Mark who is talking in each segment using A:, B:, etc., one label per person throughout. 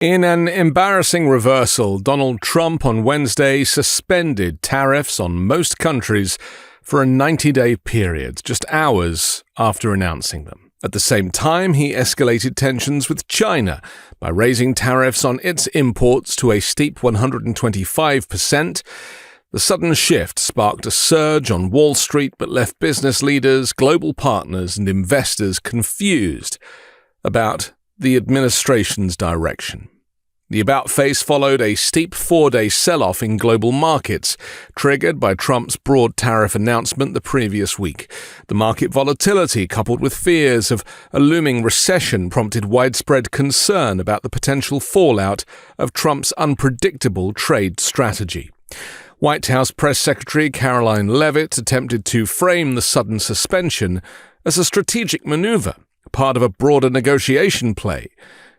A: In an embarrassing reversal, Donald Trump on Wednesday suspended tariffs on most countries for a 90-day period, just hours after announcing them. At the same time, he escalated tensions with China by raising tariffs on its imports to a steep 125%. The sudden shift sparked a surge on Wall Street but left business leaders, global partners, and investors confused about the administration's direction. The about-face followed a steep 4-day sell-off in global markets, triggered by Trump's broad tariff announcement the previous week. The market volatility, coupled with fears of a looming recession, prompted widespread concern about the potential fallout of Trump's unpredictable trade strategy. White House Press Secretary Caroline Leavitt attempted to frame the sudden suspension as a strategic maneuver, part of a broader negotiation play.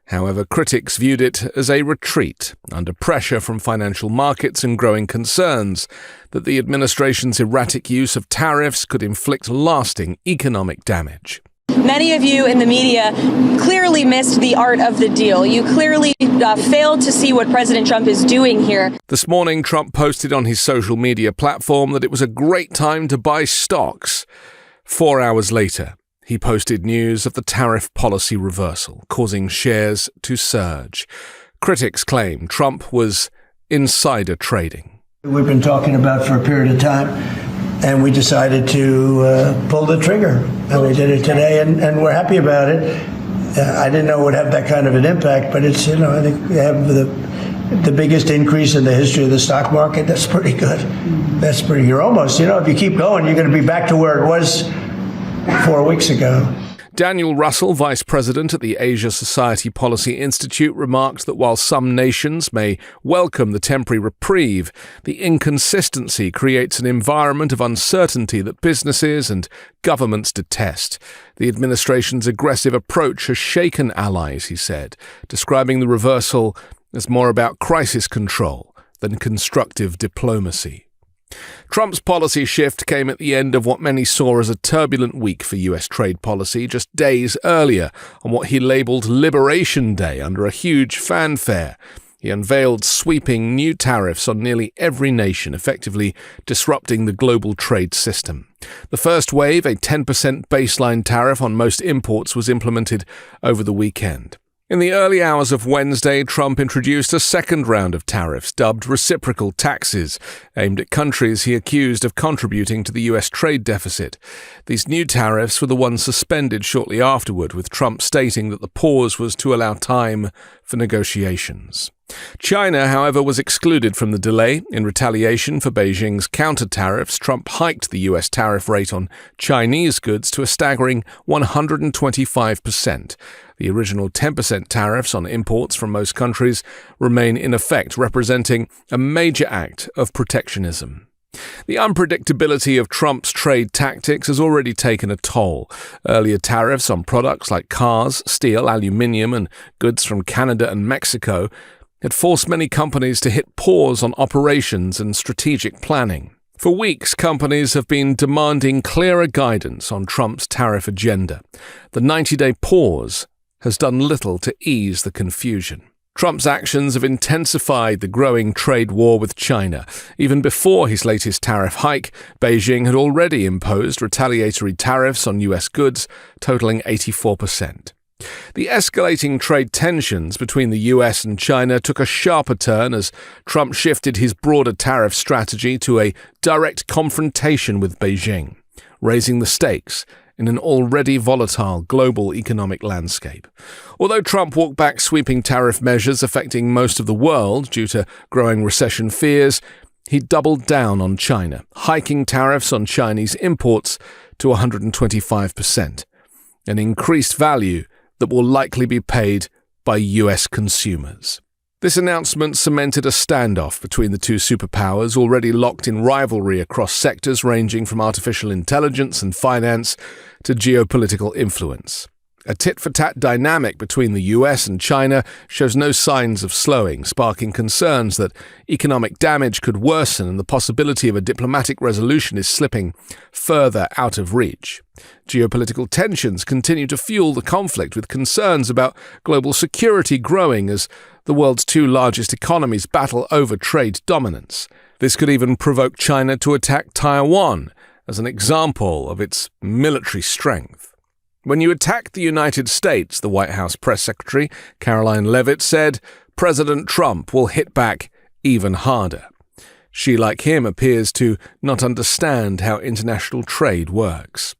A: However, critics viewed it as a retreat under pressure from financial markets and growing concerns that the administration's erratic use of tariffs could inflict lasting economic damage.
B: Many of you in the media clearly missed the art of the deal. You clearly failed to see what President Trump is doing here.
A: This morning, Trump posted on his social media platform that it was a great time to buy stocks. 4 hours later, he posted news of the tariff policy reversal, causing shares to surge. Critics claim Trump was insider trading.
C: We've been talking about for a period of time, and we decided to pull the trigger. And we did it today, and we're happy about it. I didn't know it would have that kind of an impact, but it's, I think we have the biggest increase in the history of the stock market. That's pretty good. That's pretty, you're almost, if you keep going, you're going to be back to where it was 4 weeks ago.
A: Daniel Russell, vice president at the Asia Society Policy Institute, remarked that while some nations may welcome the temporary reprieve, the inconsistency creates an environment of uncertainty that businesses and governments detest. The administration's aggressive approach has shaken allies, he said, describing the reversal as more about crisis control than constructive diplomacy. Trump's policy shift came at the end of what many saw as a turbulent week for U.S. trade policy, just days earlier on what he labeled Liberation Day under a huge fanfare. He unveiled sweeping new tariffs on nearly every nation, effectively disrupting the global trade system. The first wave, a 10% baseline tariff on most imports, was implemented over the weekend. In the early hours of Wednesday, Trump introduced a second round of tariffs, dubbed reciprocal taxes, aimed at countries he accused of contributing to the U.S. trade deficit. These new tariffs were the ones suspended shortly afterward, with Trump stating that the pause was to allow time for negotiations. China, however, was excluded from the delay. In retaliation for Beijing's counter-tariffs, Trump hiked the U.S. tariff rate on Chinese goods to a staggering 125%. The original 10% tariffs on imports from most countries remain in effect, representing a major act of protectionism. The unpredictability of Trump's trade tactics has already taken a toll. Earlier tariffs on products like cars, steel, aluminium, and goods from Canada and Mexico had forced many companies to hit pause on operations and strategic planning. For weeks, companies have been demanding clearer guidance on Trump's tariff agenda. The 90-day pause has done little to ease the confusion. Trump's actions have intensified the growing trade war with China. Even before his latest tariff hike, Beijing had already imposed retaliatory tariffs on U.S. goods, totaling 84%. The escalating trade tensions between the U.S. and China took a sharper turn as Trump shifted his broader tariff strategy to a direct confrontation with Beijing, raising the stakes in an already volatile global economic landscape. Although Trump walked back sweeping tariff measures affecting most of the world due to growing recession fears, he doubled down on China, hiking tariffs on Chinese imports to 125%, an increased value that will likely be paid by U.S. consumers. This announcement cemented a standoff between the two superpowers, already locked in rivalry across sectors ranging from artificial intelligence and finance to geopolitical influence. A tit-for-tat dynamic between the US and China shows no signs of slowing, sparking concerns that economic damage could worsen and the possibility of a diplomatic resolution is slipping further out of reach. Geopolitical tensions continue to fuel the conflict, with concerns about global security growing as the world's two largest economies battle over trade dominance. This could even provoke China to attack Taiwan as an example of its military strength. When you attack the United States, the White House press secretary, Caroline Leavitt, said, President Trump will hit back even harder. She, like him, appears to not understand how international trade works.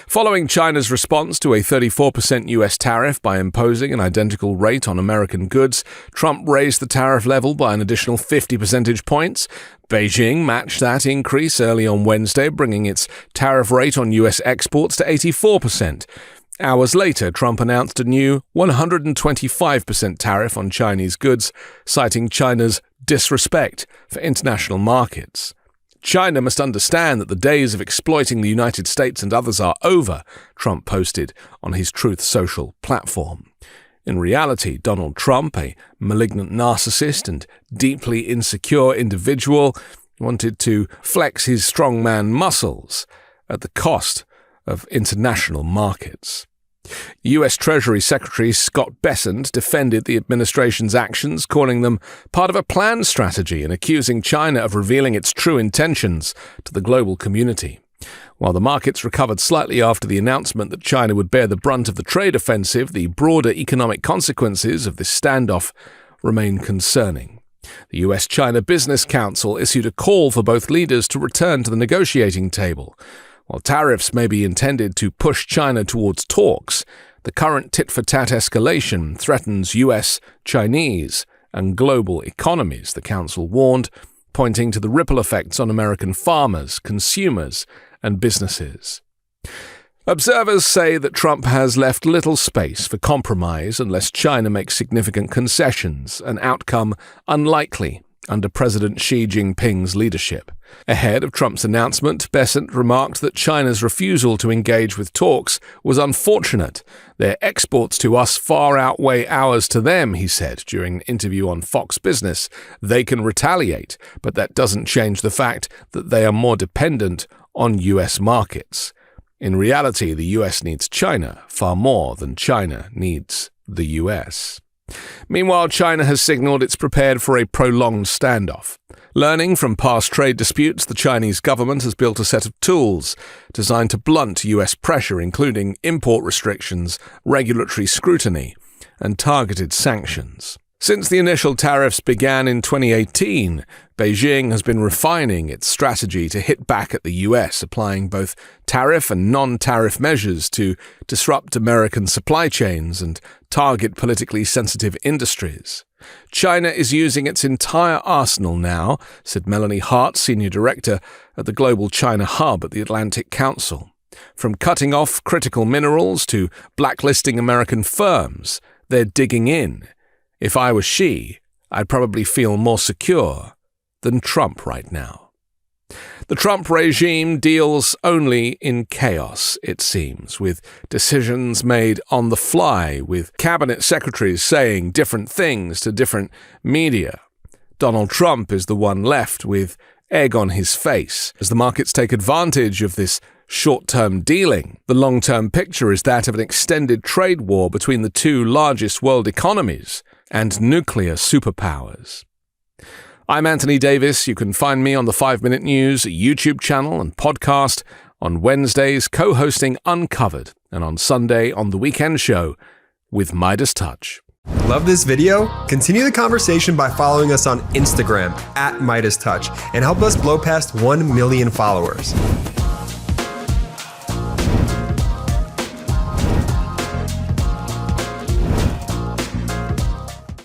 A: Following China's response to a 34% US tariff by imposing an identical rate on American goods, Trump raised the tariff level by an additional 50 percentage points. Beijing matched that increase early on Wednesday, bringing its tariff rate on US exports to 84%. Hours later, Trump announced a new 125% tariff on Chinese goods, citing China's disrespect for international markets. China must understand that the days of exploiting the United States and others are over, Trump posted on his Truth Social platform. In reality, Donald Trump, a malignant narcissist and deeply insecure individual, wanted to flex his strongman muscles at the cost of international markets. U.S. Treasury Secretary Scott Bessent defended the administration's actions, calling them part of a planned strategy and accusing China of revealing its true intentions to the global community. While the markets recovered slightly after the announcement that China would bear the brunt of the trade offensive, the broader economic consequences of this standoff remain concerning. The U.S.-China Business Council issued a call for both leaders to return to the negotiating table. While tariffs may be intended to push China towards talks, the current tit-for-tat escalation threatens US, Chinese, and global economies, the Council warned, pointing to the ripple effects on American farmers, consumers, and businesses. Observers say that Trump has left little space for compromise unless China makes significant concessions, an outcome unlikely under President Xi Jinping's leadership. Ahead of Trump's announcement, Bessent remarked that China's refusal to engage with talks was unfortunate. Their exports to us far outweigh ours to them, he said during an interview on Fox Business. They can retaliate, but that doesn't change the fact that they are more dependent on US markets. In reality, the US needs China far more than China needs the US. Meanwhile, China has signaled it's prepared for a prolonged standoff. Learning from past trade disputes, the Chinese government has built a set of tools designed to blunt US pressure, including import restrictions, regulatory scrutiny, and targeted sanctions. Since the initial tariffs began in 2018, Beijing has been refining its strategy to hit back at the US, applying both tariff and non-tariff measures to disrupt American supply chains and target politically sensitive industries. China is using its entire arsenal now, said Melanie Hart, senior director at the Global China Hub at the Atlantic Council. From cutting off critical minerals to blacklisting American firms, they're digging in. If I were Xi, I'd probably feel more secure than Trump right now. The Trump regime deals only in chaos, it seems, with decisions made on the fly, with cabinet secretaries saying different things to different media. Donald Trump is the one left with egg on his face. As the markets take advantage of this short-term dealing, the long-term picture is that of an extended trade war between the two largest world economies and nuclear superpowers. I'm Anthony Davis. You can find me on the 5-Minute News YouTube channel and podcast, on Wednesdays co-hosting Uncovered, and on Sunday on The Weekend Show with MeidasTouch.
D: Love this video? Continue the conversation by following us on Instagram @MeidasTouch and help us blow past 1 million followers.